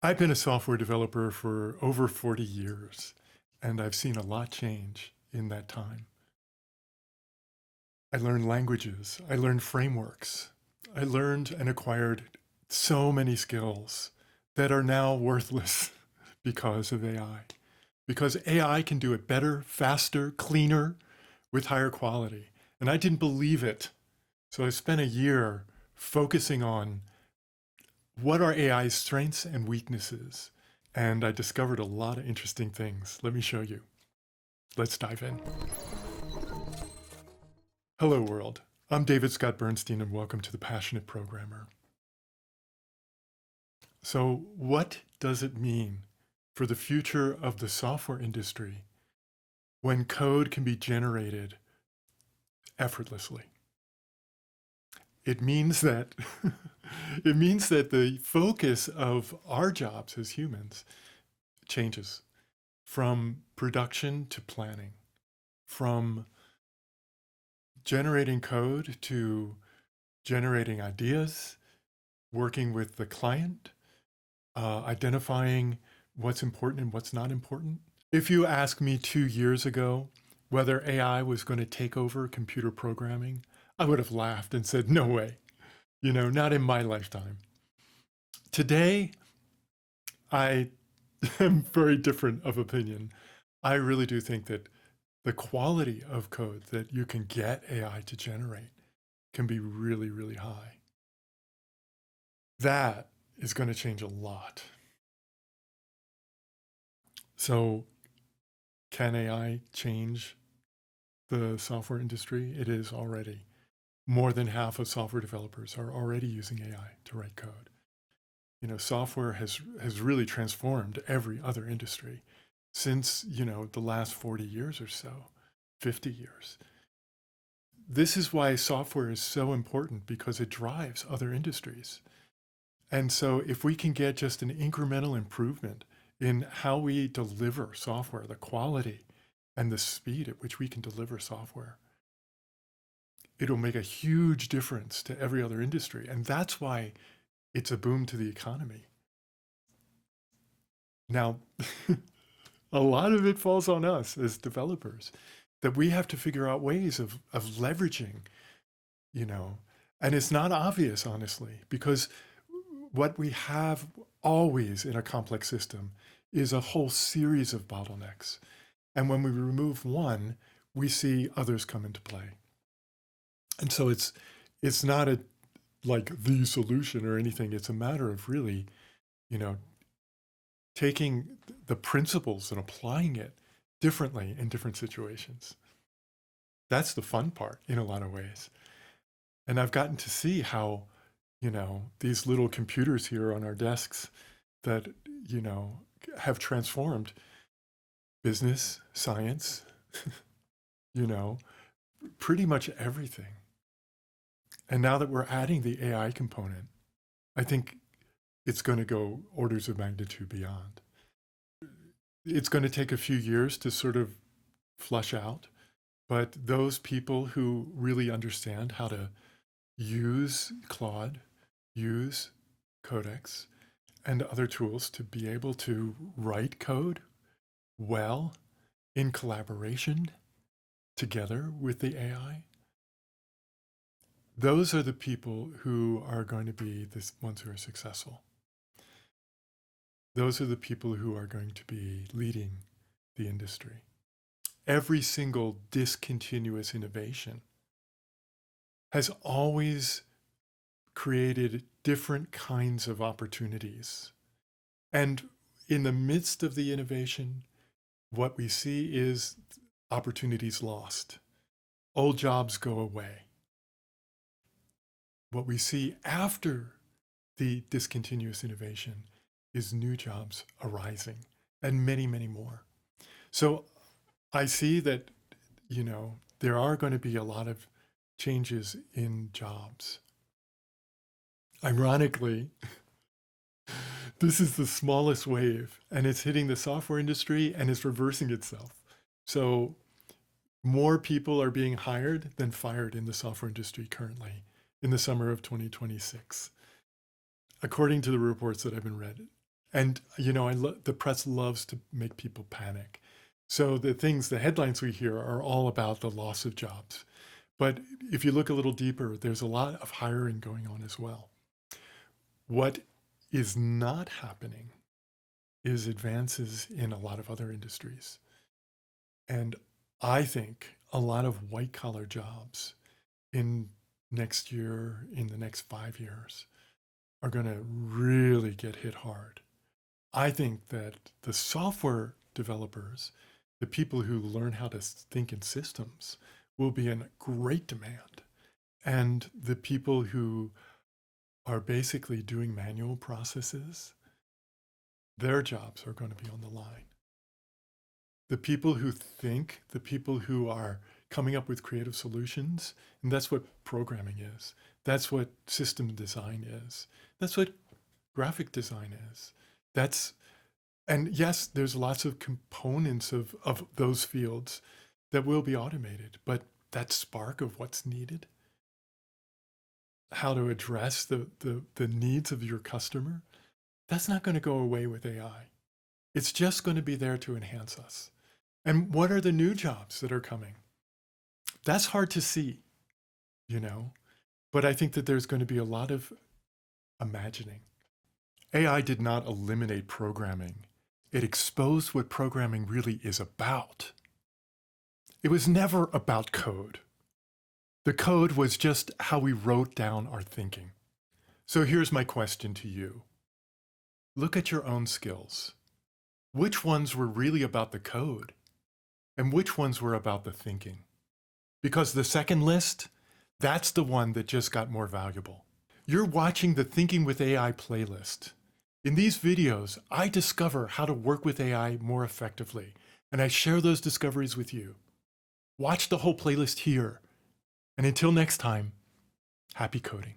I've been a software developer for over 40 years, and I've seen a lot change in that time. I learned languages, I learned frameworks, I learned and acquired so many skills that are now worthless because of AI. Because AI can do it better, faster, cleaner, with higher quality. And I didn't believe it. So I spent a year focusing on what are AI's strengths and weaknesses. And I discovered a lot of interesting things. Let me show you. Let's dive in. Hello, world. I'm David Scott Bernstein, and welcome to The Passionate Programmer. So, what does it mean for the future of the software industry when code can be generated effortlessly? It means that it means that the focus of our jobs as humans changes from production to planning, from generating code to generating ideas, working with the client, identifying what's important and what's not important. If you asked me 2 years ago whether AI was going to take over computer programming, I would have laughed and said, no way, not in my lifetime. Today, I am very different of opinion. I really do think that the quality of code that you can get AI to generate can be really, really high. That is going to change a lot. So, can AI change the software industry? It is already. More than half of software developers are already using AI to write code. Software has really transformed every other industry since, the last 40 years or so, 50 years. This is why software is so important, because it drives other industries. And so if we can get just an incremental improvement in how we deliver software, the quality and the speed at which we can deliver software, it'll make a huge difference to every other industry. And that's why it's a boom to the economy. Now, a lot of it falls on us as developers, that we have to figure out ways of leveraging, you know, and it's not obvious, honestly, because what we have always in a complex system is a whole series of bottlenecks. And when we remove one, we see others come into play. And so it's not like the solution or anything. It's a matter of really, you know, taking the principles and applying it differently in different situations. That's the fun part in a lot of ways. And I've gotten to see how, these little computers here on our desks that, have transformed business, science, you know, pretty much everything. And now that we're adding the AI component, I think it's going to go orders of magnitude beyond. It's going to take a few years to sort of flush out, but those people who really understand how to use Claude, use Codex, and other tools to be able to write code well in collaboration together with the AI, those are the people who are going to be the ones who are successful. Those are the people who are going to be leading the industry. Every single discontinuous innovation has always created different kinds of opportunities. And in the midst of the innovation, what we see is opportunities lost. Old jobs go away. What we see after the discontinuous innovation is new jobs arising, and many, many more. So I see that, there are going to be a lot of changes in jobs. Ironically, this is the smallest wave, and it's hitting the software industry and it's reversing itself. So more people are being hired than fired in the software industry currently in the summer of 2026, according to the reports that I've been read. And, the press loves to make people panic. So the headlines we hear are all about the loss of jobs. But if you look a little deeper, there's a lot of hiring going on as well. What is not happening is advances in a lot of other industries. And I think a lot of white collar jobs in next year, in the next 5 years, are going to really get hit hard. I think that the software developers, the people who learn how to think in systems, will be in great demand. And the people who are basically doing manual processes, their jobs are going to be on the line. The people who think, the people who are coming up with creative solutions, and that's what programming is. That's what system design is. That's what graphic design is. And yes, there's lots of components of those fields that will be automated, but that spark of what's needed, how to address the needs of your customer, that's not going to go away with AI. It's just going to be there to enhance us. And what are the new jobs that are coming? That's hard to see, but I think that there's going to be a lot of imagining. AI did not eliminate programming. It exposed what programming really is about. It was never about code. The code was just how we wrote down our thinking. So here's my question to you. Look at your own skills. Which ones were really about the code? And which ones were about the thinking? Because the second list, that's the one that just got more valuable. You're watching the Thinking with AI playlist. In these videos, I discover how to work with AI more effectively, and I share those discoveries with you. Watch the whole playlist here. And until next time, happy coding.